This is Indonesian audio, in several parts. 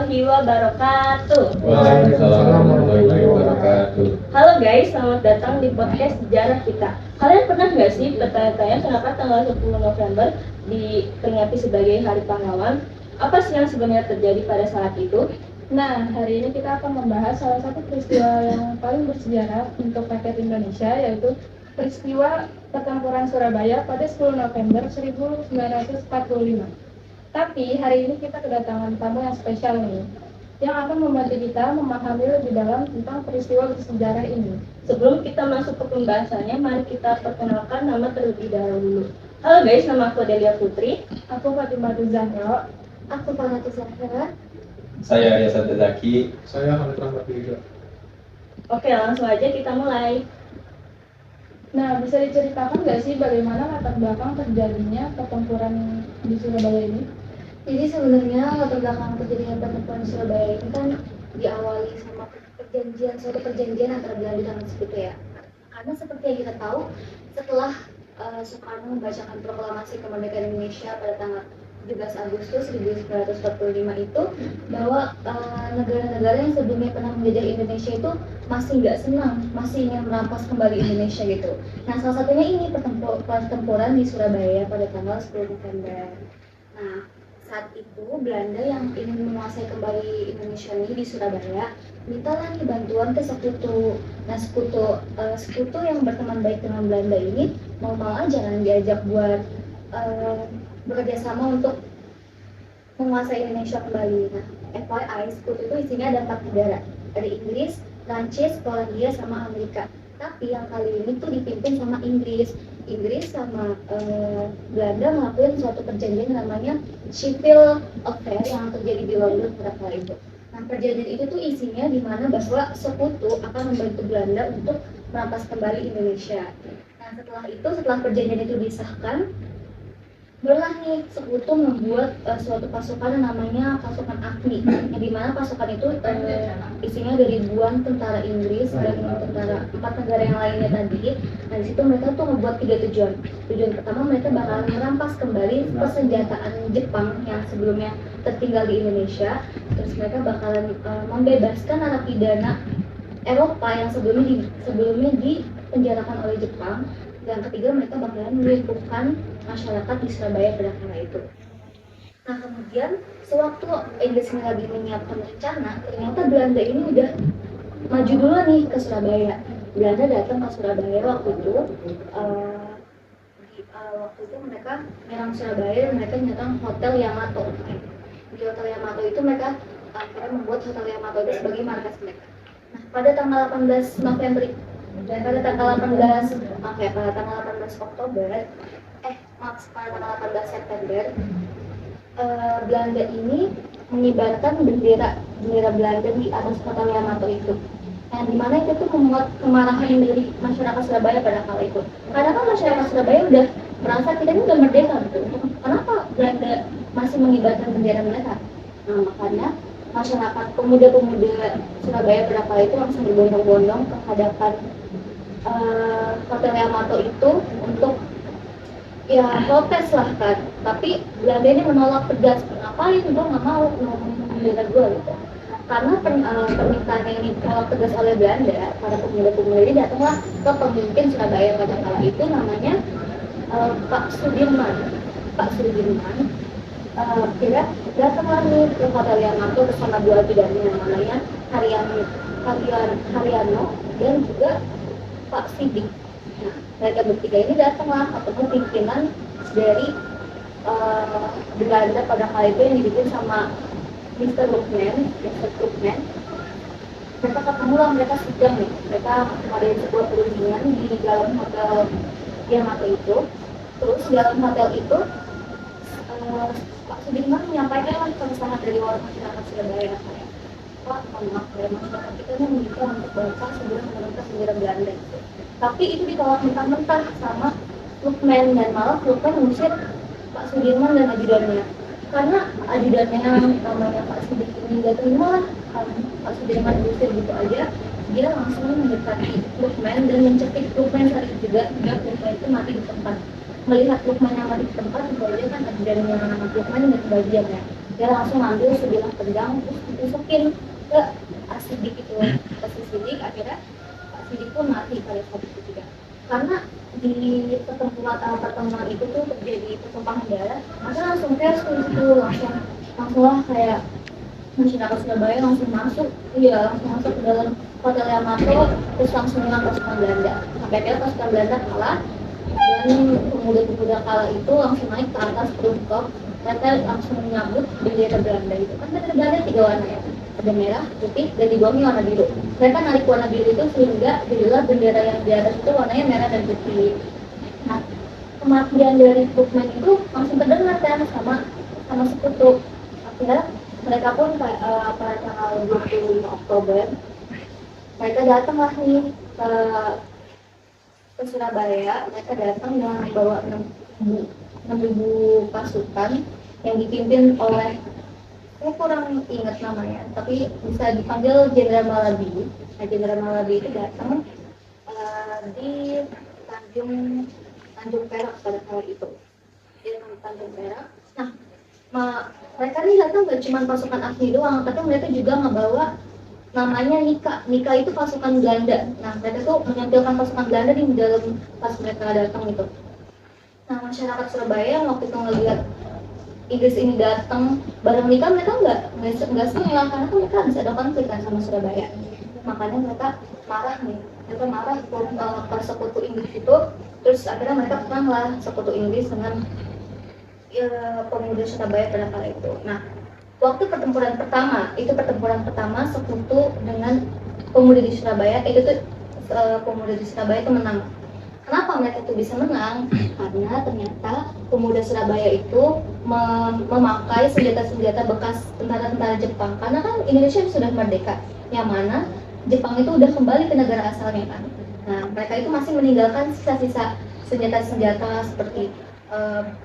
warahmatullahi wabarakatuh. Waalaikumsalam warahmatullahi wabarakatuh. Halo guys, selamat datang di podcast Sejarah Kita. Kalian pernah nggak sih bertanya-tanya kenapa tanggal 10 November diperingati sebagai Hari Pahlawan? Apa sih yang sebenarnya terjadi pada saat itu? Nah, hari ini kita akan membahas salah satu peristiwa yang paling bersejarah untuk rakyat Indonesia, yaitu peristiwa pertempuran Surabaya pada 10 November 1945. Tapi hari ini kita kedatangan tamu yang spesial nih, yang akan membantu kita memahami lebih dalam tentang peristiwa bersejarah ini. Sebelum kita masuk ke pembahasannya, mari kita perkenalkan nama terlebih dahulu. Halo guys, nama aku Delia Putri. Aku Fatimah Zahra. Aku Fanati Zahra. Saya Yasan Zaki. Saya Hamid Rahmat juga. Oke, langsung aja kita mulai. Nah, bisa diceritakan nggak sih bagaimana latar belakang terjadinya pertempuran di Surabaya ini? Jadi sebenarnya latar belakang terjadinya pertempuran Surabaya ini kan diawali sama suatu perjanjian antara Belanda dan Sekutu ya. Karena seperti yang kita tahu, setelah Soekarno membacakan proklamasi kemerdekaan Indonesia pada tanggal 17 Agustus 1945 itu, bahwa negara-negara yang sebelumnya pernah menjajah Indonesia itu masih nggak senang, masih ingin merampas kembali Indonesia gitu. Nah, salah satunya ini pertempuran di Surabaya pada tanggal 10 November. Nah, saat itu Belanda yang ingin menguasai kembali Indonesia ini di Surabaya mintalah nih bantuan ke Sekutu. Nah, Sekutu yang berteman baik dengan Belanda ini mau aja kan diajak buat bekerja sama untuk menguasai Indonesia kembali. Nah, FYI, Sekutu itu isinya ada 4 negara, ada Inggris, Prancis, Polandia, sama Amerika. Tapi yang kali ini tuh dipimpin sama Inggris sama Belanda ngelakuin suatu perjanjian namanya Civil Affair yang terjadi di London pada kali itu. Nah, perjanjian itu tuh isinya di mana bahwa Sekutu akan membantu Belanda untuk merampas kembali Indonesia. Nah, setelah perjanjian itu disahkan, barulah nih Sekutu membuat suatu pasukan yang namanya pasukan AFNI, yang dimana pasukan itu isinya dari ribuan tentara Inggris dan tentara 4 negara yang lainnya tadi. Nah, di situ mereka tuh membuat 3 tujuan. Tujuan pertama, mereka bakalan merampas kembali persenjataan Jepang yang sebelumnya tertinggal di Indonesia. Terus mereka bakalan membebaskan narapidana Eropa yang sebelumnya dipenjarakan oleh Jepang. Yang ketiga, mereka bakalan melumpuhkan masyarakat di Surabaya pada kala itu. Nah, kemudian sewaktu Inggris ini lagi menyiapkan rencana, ternyata Belanda ini udah maju dulu nih ke Surabaya. Belanda datang ke Surabaya waktu itu. Waktu itu mereka menyerang Surabaya dan mereka menyerang Hotel Yamato. Di Hotel Yamato itu mereka akhirnya membuat Hotel Yamato itu sebagai markas mereka. Nah, pada tanggal 18 November dan pada tanggal 18 Oktober pada tanggal 18 September Belanda ini mengibarkan bendera Belanda di atas Hotel Yamato itu. Nah, di mana itu tuh membuat kemarahan dari masyarakat Surabaya pada kala itu. Karena kan masyarakat Surabaya udah merasa kita ini udah merdeka gitu. Kenapa Belanda masih mengibarkan bendera mereka? Nah, makanya masyarakat pemuda-pemuda Surabaya pada kala itu langsung berbondong-bondong ke hadapan Hotel Yamato itu untuk ya protes lah kan. Tapi Belanda ini menolak tegas, ngapain gue nggak mau bendera gue gitu. Karena permintaan yang ditolak tegas oleh Belanda, para pemuda-pemuda ini datanglah ke pemimpin Surabaya pada kala itu namanya Pak Sudirman. Kira datanglah nih ke Hotel Yamato bersama 2 bidannya namanya Haryano dan juga Pak Sidik. Nah, mereka bertiga ini datanglah ketemu pimpinan dari Belanda pada kala itu yang dibikin sama Mr. Krugman. Mereka ketemu lah, mereka sidang nih. Mereka mengadain sebuah perundingan di dalam Hotel Yamato itu. Terus di dalam hotel itu Pak Sudirman menyampaikan lah keresahan dari masyarakat Surabaya. Pak, maaf dari masyarakat kita ini meminta untuk baca sebelum menentukan bendera Belanda gitu. Tapi itu ditolak mentah-mentah sama Krugman, dan malah Krugman mengusir Pak Sudirman dan ajudannya. Karena ajudannya yang namanya Pak Sidik ini nggak terima lah Pak Sudirman diusir gitu aja, dia langsung mendekati Krugman dan mencekik Krugman saat itu juga, hingga Krugman itu mati di tempat. Melihat Krugman yang mati di tempat, itu aja kan ajudannya Krugman nggak kebagian ya. dia langsung ambil sebilah pedang terus ditusukin ke Sidik itu, ke si Sidik. Akhirnya Sidik pun mati pada saat itu juga, karena di pertemuan itu tuh terjadi pertumpahan darah. Maka langsung chaos tuh itu, langsung lah kayak masyarakat Surabaya langsung masuk, langsung masuk ke dalam Hotel Yamato, terus langsung menyerang pasukan Belanda. Sampai akhirnya pasukan Belanda kalah, dan pemuda-pemuda kala itu langsung naik ke atas rooftop. Mereka langsung menyambut bendera Belanda itu. Kan bendera Belanda 3 warna ya, ada merah, putih, dan di bawahnya warna biru. Mereka narik warna biru itu sehingga jadilah bendera yang di atas itu warnanya merah dan putih. Nah, kematian dari Bookman itu langsung terdengar kan sama sekutu. Akhirnya mereka pun pada tanggal 25 Oktober mereka datanglah nih ke Surabaya. Mereka datang dengan membawa 6.000 pasukan yang dipimpin oleh, saya kurang ingat namanya, tapi bisa dipanggil Jenderal Malabi. Nah, Jenderal Malabi itu datang di Tanjung Perak pada saat itu. Di Tanjung Perak. Nah, mereka ini datang gak cuma pasukan asli doang, tapi mereka juga ngebawa namanya Nika. Nika itu pasukan Belanda. Nah, mereka tuh menyampilkan pasukan Belanda di dalam pas mereka datang itu. Nah, masyarakat Surabaya waktu itu ngelihat Inggris ini datang bareng Nika, mereka nggak senang karena kan mereka bisa ada konflik kan sama Surabaya. Makanya mereka marah nih. Mereka marah ke sekutu Inggris itu. Terus akhirnya mereka peranglah sekutu Inggris dengan pemuda Surabaya pada kala itu. Nah, waktu pertempuran pertama sekutu dengan pemuda di Surabaya itu tuh pemuda di Surabaya itu menang. Kenapa mereka itu bisa menang? Karena ternyata pemuda Surabaya itu memakai senjata-senjata bekas tentara-tentara Jepang. Karena kan Indonesia sudah merdeka, yang mana Jepang itu udah kembali ke negara asalnya kan. Nah, mereka itu masih meninggalkan sisa-sisa senjata-senjata seperti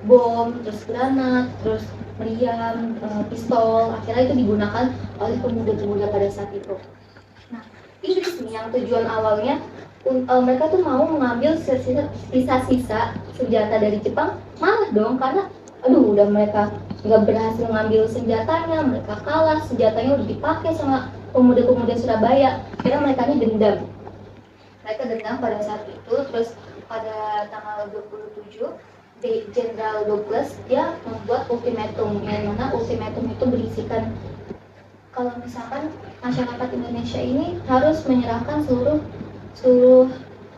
bom, terus granat, terus meriam, pistol. Akhirnya itu digunakan oleh pemuda-pemuda pada saat itu. Nah, Inggris nih yang tujuan awalnya mereka tuh mau mengambil sisa-sisa senjata dari Jepang, malah dong karena udah mereka nggak berhasil mengambil senjatanya, mereka kalah, senjatanya udah dipakai sama pemuda-pemuda Surabaya. Akhirnya mereka ini dendam. Mereka dendam pada saat itu. Terus pada tanggal 27 Jenderal Douglas dia membuat ultimatum, yang mana ultimatum itu berisikan kalau misalkan masyarakat Indonesia ini harus menyerahkan seluruh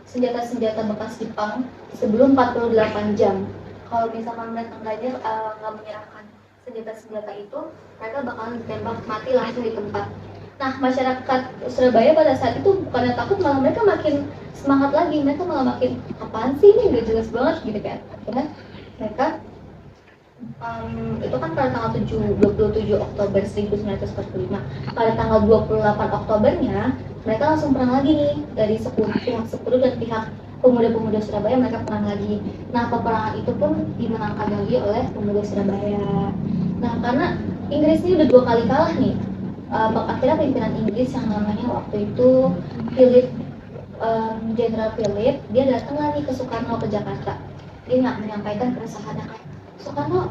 senjata-senjata bekas Jepang sebelum 48 jam. Kalau misalkan mereka nggak menyerahkan senjata-senjata itu, mereka bakalan ditembak mati langsung di tempat. Nah, masyarakat Surabaya pada saat itu bukannya takut, malah mereka makin semangat lagi. Mereka malah makin, apaan sih ini, gak jelas banget gitu kan. Akhirnya mereka itu kan pada tanggal 27 Oktober 1945. Pada tanggal 28 Oktobernya mereka langsung perang lagi nih, dari pihak sekutu dan pihak pemuda-pemuda Surabaya. Mereka perang lagi. Nah, peperangan itu pun dimenangkan lagi oleh pemuda Surabaya. Nah, karena Inggris ini udah 2 kali kalah nih, akhirnya pimpinan Inggris yang namanya waktu itu Jenderal Philip, dia datang lagi ke Soekarno ke Jakarta. Dia nggak menyampaikan keresahannya kayak,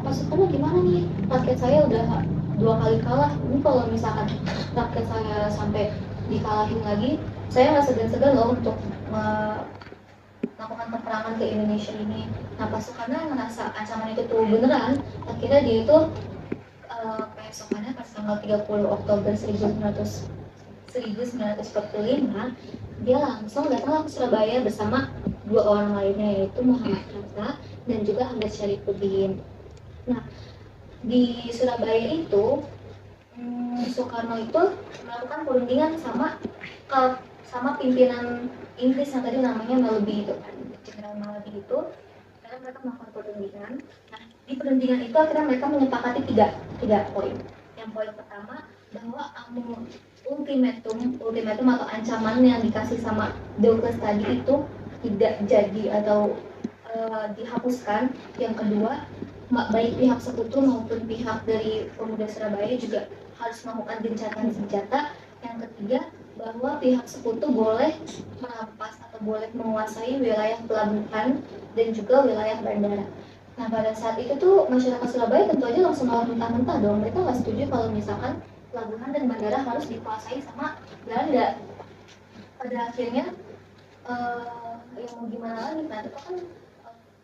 Pak Soekarno gimana nih, rakyat saya udah 2 kali kalah, ini kalau misalkan rakyat saya sampai dikalahin lagi, saya nggak segan-segan loh untuk melakukan peperangan ke Indonesia ini. Nah, Pak Soekarno ngerasa ancaman itu tuh beneran. Akhirnya dia itu keesokannya pas tanggal 30 Oktober 1945 dia langsung datang ke Surabaya bersama 2 orang lainnya, yaitu Muhammad Hatta dan juga Ahmad Syarifuddin. Nah, di Surabaya itu Soekarno itu melakukan perundingan sama pimpinan Inggris yang tadi namanya Malaby itu kan, Jenderal Malaby itu. Karena mereka melakukan perundingan. Nah, di perundingan itu akhirnya mereka menyepakati tiga poin. Yang poin pertama, bahwa ultimatum atau ancaman yang dikasih sama Douglas tadi itu tidak jadi atau dihapuskan. Yang kedua, baik pihak sekutu maupun pihak dari pemuda Surabaya juga harus melakukan gencatan senjata. Yang ketiga, bahwa pihak sekutu boleh merampas atau boleh menguasai wilayah pelabuhan dan juga wilayah bandara. Nah pada saat itu tuh masyarakat Surabaya tentu aja langsung nolak mentah-mentah dong. Mereka nggak setuju kalau misalkan pelabuhan dan bandara harus dikuasai sama Belanda. Pada akhirnya yang mau gimana lagi kan itu kan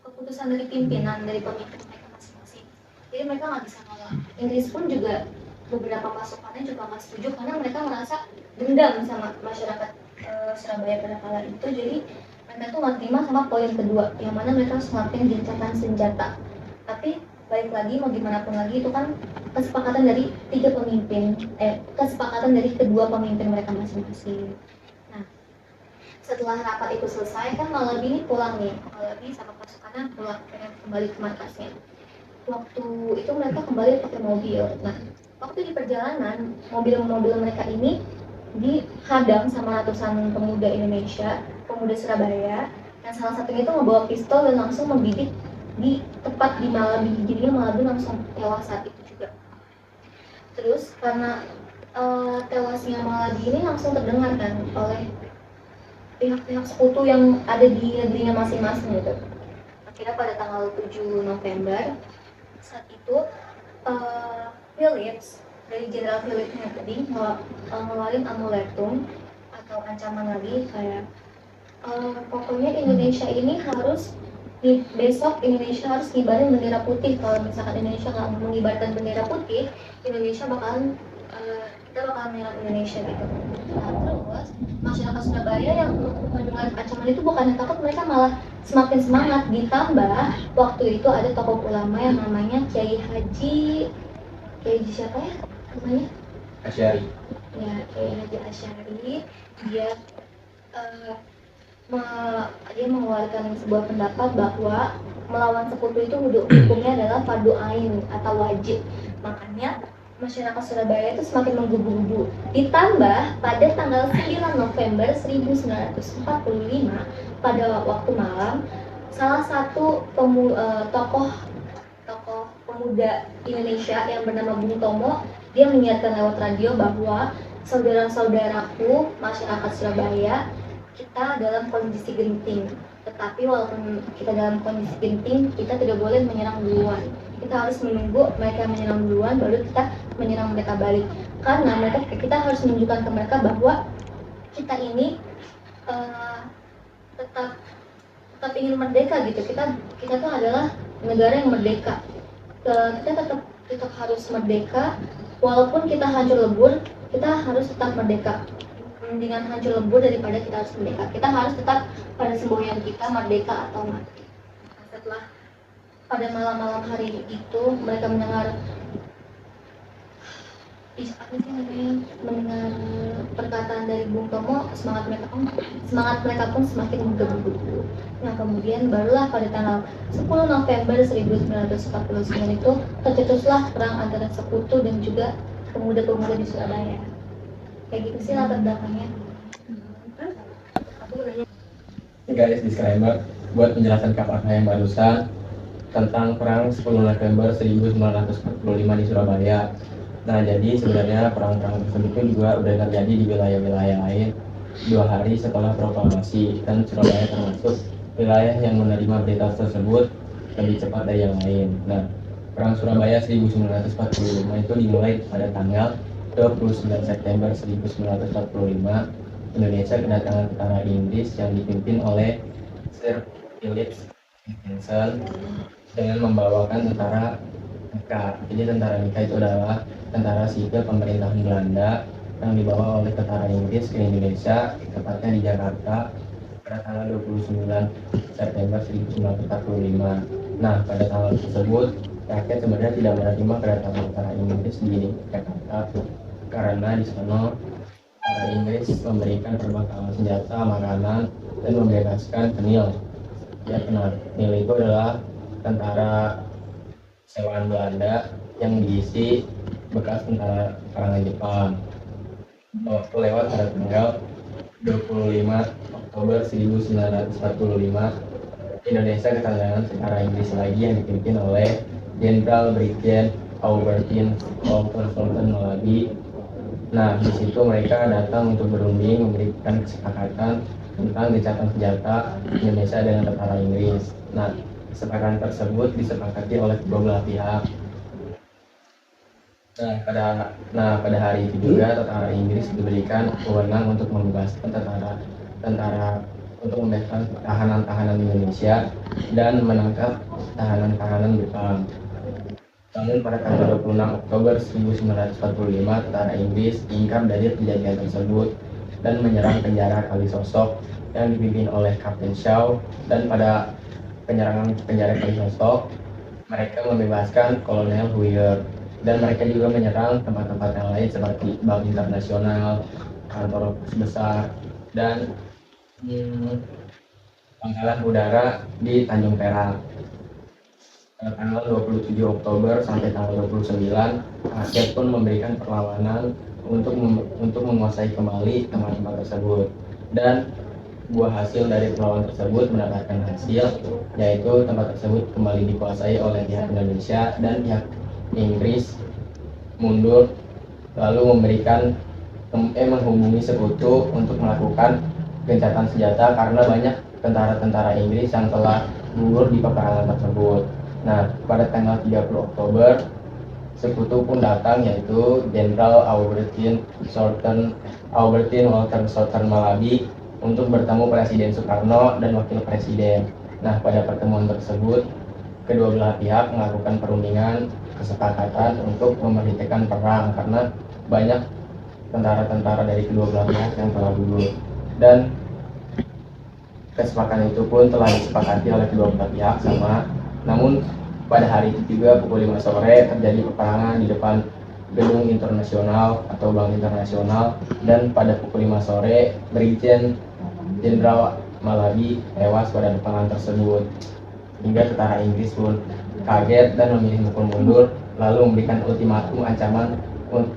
keputusan dari pimpinan dari pemimpin mereka masing-masing. Jadi mereka nggak bisa nolak. Inggris pun juga beberapa pasukannya juga nggak setuju karena mereka merasa dendam sama masyarakat Surabaya pada kala itu. Jadi mereka tuh nggak terima sama poin kedua yang mana mereka harus ngelakuin gencatan senjata. Tapi balik lagi mau gimana pun lagi itu kan kesepakatan dari kesepakatan dari kedua pemimpin mereka masing-masing. Nah setelah rapat itu selesai kan Malabi ini pulang nih, Malabi sama pasukannya pulang kembali ke markasnya. Waktu itu mereka kembali pakai mobil. Nah waktu di perjalanan mobil-mobil mereka ini dihadang sama ratusan pemuda Indonesia, pemuda Surabaya, yang salah satunya itu membawa pistol dan langsung membidik di tepat di Malabi. Jadinya Malabi langsung tewas saat itu juga. Terus karena tewasnya Malabi ini langsung terdengar kan oleh pihak-pihak sekutu yang ada di negerinya masing-masing gitu. Akhirnya pada tanggal 7 November saat itu Philips dari Jenderal Philips Harding ngeluarin amuletum atau ancaman lagi kayak pokoknya Indonesia ini harus besok Indonesia harus ngibarin bendera putih. Kalau misalkan Indonesia nggak mengibarkan bendera putih, Indonesia kita bakalan menyerang Indonesia gitu. Nah terus masyarakat Surabaya yang mendengar ancaman itu bukannya takut, mereka malah semakin semangat. Ditambah waktu itu ada tokoh ulama yang namanya Kiai Haji siapa ya namanya? Asyari. Ya, Kiai Haji Asyari. Dia mengeluarkan sebuah pendapat bahwa melawan sekutu itu hukumnya adalah fardu ain atau wajib. Makanya masyarakat Surabaya itu semakin menggebu-gebu. Ditambah pada tanggal 9 November 1945 pada waktu malam, salah satu tokoh pemuda Indonesia yang bernama Bung Tomo, dia menyiarkan lewat radio bahwa saudara-saudaraku masyarakat Surabaya, kita dalam kondisi genting. Tetapi walaupun kita dalam kondisi genting, kita tidak boleh menyerang duluan. Kita harus menunggu mereka menyerang duluan, baru kita menyerang mereka balik. Karena kita harus menunjukkan ke mereka bahwa kita ini tetap ingin merdeka gitu. Kita tuh adalah negara yang merdeka. Kita tetap harus merdeka, walaupun kita hancur lebur, kita harus tetap merdeka. Mendingan hancur lebur daripada kita harus merdeka. Kita harus tetap pada semboyan kita, merdeka atau mati. Setelah pada malam-malam hari itu mereka mendengar perkataan dari Bung Tomo, semangat mereka pun semakin menggebu-gebu. Nah kemudian barulah pada tanggal 10 November 1949 itu tercetuslah perang antara sekutu dan juga pemuda-pemuda di Surabaya. Kayak gitu sih latar belakangnya. Aku nanya. Guys, disclaimer buat penjelasan KPK yang barusan tentang perang 10 November 1945 di Surabaya. Nah, jadi sebenarnya perang-perang tersebut juga udah terjadi di wilayah-wilayah lain 2 hari setelah proklamasi, dan Surabaya termasuk wilayah yang menerima berita tersebut lebih cepat dari yang lain. Nah, perang Surabaya 1945 itu dimulai pada tanggal 29 September 1945. Indonesia kedatangan tentara Inggris yang dipimpin oleh Sir Philip Higginson dengan membawakan tentara Nika. Jadi tentara Nika itu adalah tentara sipil pemerintahan Belanda yang dibawa oleh tentara Inggris ke Indonesia, tepatnya di Jakarta pada tanggal 29 September 1945. Nah, pada tanggal tersebut rakyat sebenarnya tidak menerima kedatangan tentara Inggris di Jakarta karena di sana tentara Inggris memberikan perbekalan senjata, makanan, dan membebaskan penil. Ya, penil itu adalah tentara sewaan Belanda yang diisi bekas tentara perangan Jepang. Waktu lewat pada tanggal 25 Oktober 1945, Indonesia kedatangan tentara Inggris lagi yang dipimpin oleh Jenderal Brigjen Albertine Sultan Malabi. Nah, di situ mereka datang untuk berunding memberikan kesepakatan tentang gencatan senjata Indonesia dengan tentara Inggris. Nah, Kesepakatan tersebut disepakati oleh kedua belah pihak. Pada hari itu juga tentara Inggris diberikan wewenang untuk membebaskan tahanan-tahanan Indonesia dan menangkap tahanan-tahanan Jepang. Namun pada tanggal 26 Oktober 1945 tentara Inggris ingkar dari perjanjian tersebut dan menyerang penjara Kalisosok yang dipimpin oleh Kapten Shaw. Dan pada penyerangan penjara Kalisosok mereka membebaskan Kolonel Huyer, dan mereka juga menyerang tempat-tempat yang lain seperti Bank Internasional, kantor besar, dan pangkalan udara di Tanjung Perak. Pada tanggal 27 Oktober sampai tanggal 29, rakyat pun memberikan perlawanan untuk menguasai kembali tempat-tempat tersebut. Dan buah hasil dari perlawanan tersebut mendapatkan hasil, yaitu tempat tersebut kembali dikuasai oleh pihak Indonesia, dan pihak Inggris mundur lalu menghubungi sekutu untuk melakukan gencatan senjata karena banyak tentara-tentara Inggris yang telah gugur di peperangan tersebut. Nah, pada tanggal 30 Oktober sekutu pun datang, yaitu Jenderal Albertine Walter Southern Malabi untuk bertemu Presiden Soekarno dan Wakil Presiden. Nah, pada pertemuan tersebut kedua belah pihak melakukan perundingan kesepakatan untuk memberhentikan perang karena banyak tentara-tentara dari kedua belah pihak yang telah gugur. Dan kesepakatan itu pun telah disepakati oleh kedua belah pihak sama. Namun pada hari itu juga pukul 5 sore terjadi peperangan di depan gedung internasional atau Bank Internasional, dan pada pukul 5 sore Brigjen Jenderal Malabi tewas pada peperangan tersebut. Hingga tentara Inggris pun kaget dan memilih mukul mundur, lalu memberikan ultimatum ancaman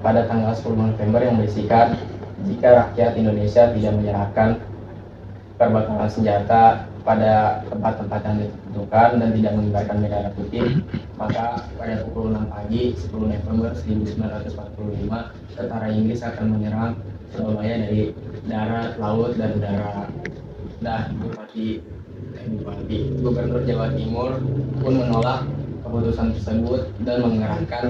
pada tanggal 10 November yang berisikan jika rakyat Indonesia tidak menyerahkan perbekalan senjata pada tempat-tempat yang ditentukan dan tidak mengibarkan bendera putih, maka pada pukul 6 pagi 10 November 1945 tentara Inggris akan menyerang Surabaya dari darat, laut, dan udara. Nah, Bupati Gubernur Jawa Timur pun menolak keputusan tersebut dan mengerahkan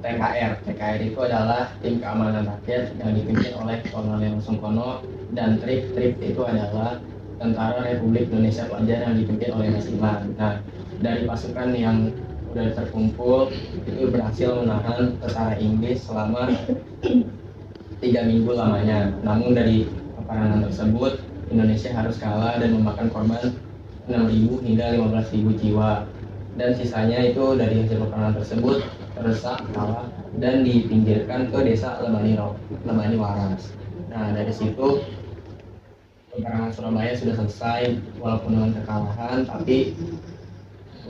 TKR. TKR itu adalah tim keamanan rakyat yang dipimpin oleh Kolonel Sungkono, dan TRIP itu adalah Tentara Republik Indonesia Pelajar yang dipimpin oleh Mas Iman. Nah, dari pasukan yang sudah terkumpul itu berhasil menahan tentara Inggris selama 3 minggu lamanya. Namun dari peperangan tersebut Indonesia harus kalah dan memakan korban 6.000 hingga 15.000 jiwa. Dan sisanya itu dari hasil peperangan tersebut terdesak, kalah, dan dipinggirkan ke desa Lebani Waras. Nah, dari situ peperangan Surabaya sudah selesai walaupun dengan kekalahan, tapi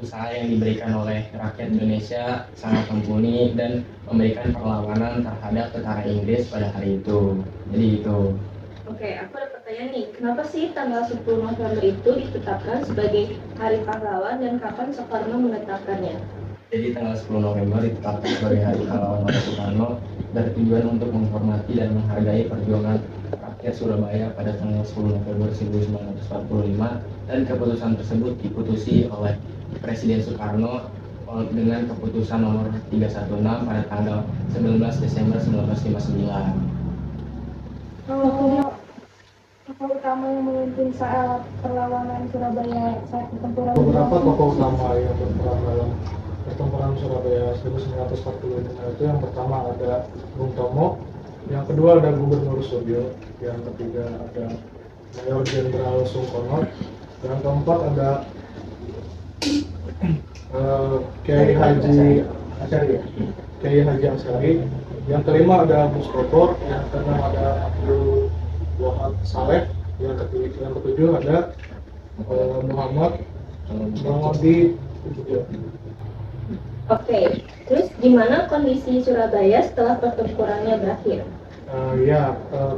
usaha yang diberikan oleh rakyat Indonesia sangat mumpuni dan memberikan perlawanan terhadap tentara Inggris pada hari itu. Jadi itu. Oke, aku ada pertanyaan nih. Kenapa sih tanggal 10 November itu ditetapkan sebagai Hari Pahlawan dan kapan Soekarno menetapkannya? Jadi tanggal 10 November ditetapkan sebagai Hari Pahlawan oleh Soekarno bertujuan untuk menghormati dan menghargai perjuangan rakyat Surabaya pada tanggal 10 November 1945, dan keputusan tersebut diputusi oleh Presiden Soekarno dengan keputusan nomor 316 pada tanggal 19 Desember 1959. Tokoh utama yang memimpin saat perlawanan Surabaya saat pertempuran. Beberapa tokoh utama yang berperan dalam pertempuran Surabaya 1945 itu yang pertama ada Bung Tomo, yang kedua ada Gubernur Suryo, yang ketiga ada Mayor Jenderal Sungkono, yang keempat ada Kiai Haji Asyari, yang kelima ada Mustopo, yang keenam ada Abdul Wahab Saleh, yang ketujuh ada Muhammad Mangodi. Oke, terus gimana kondisi Surabaya setelah pertempurannya berakhir?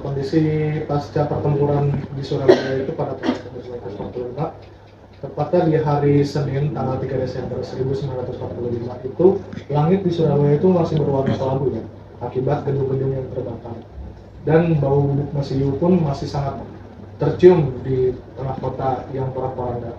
Kondisi pasca pertempuran di Surabaya itu pada tahun 1945, tepatnya di hari Senin tanggal 3 Desember 1945 itu langit di Surabaya itu masih berwarna kelabu ya, akibat gedung-gedung yang terbakar, dan bau mesiu pun masih sangat tercium di tengah kota yang porak-poranda.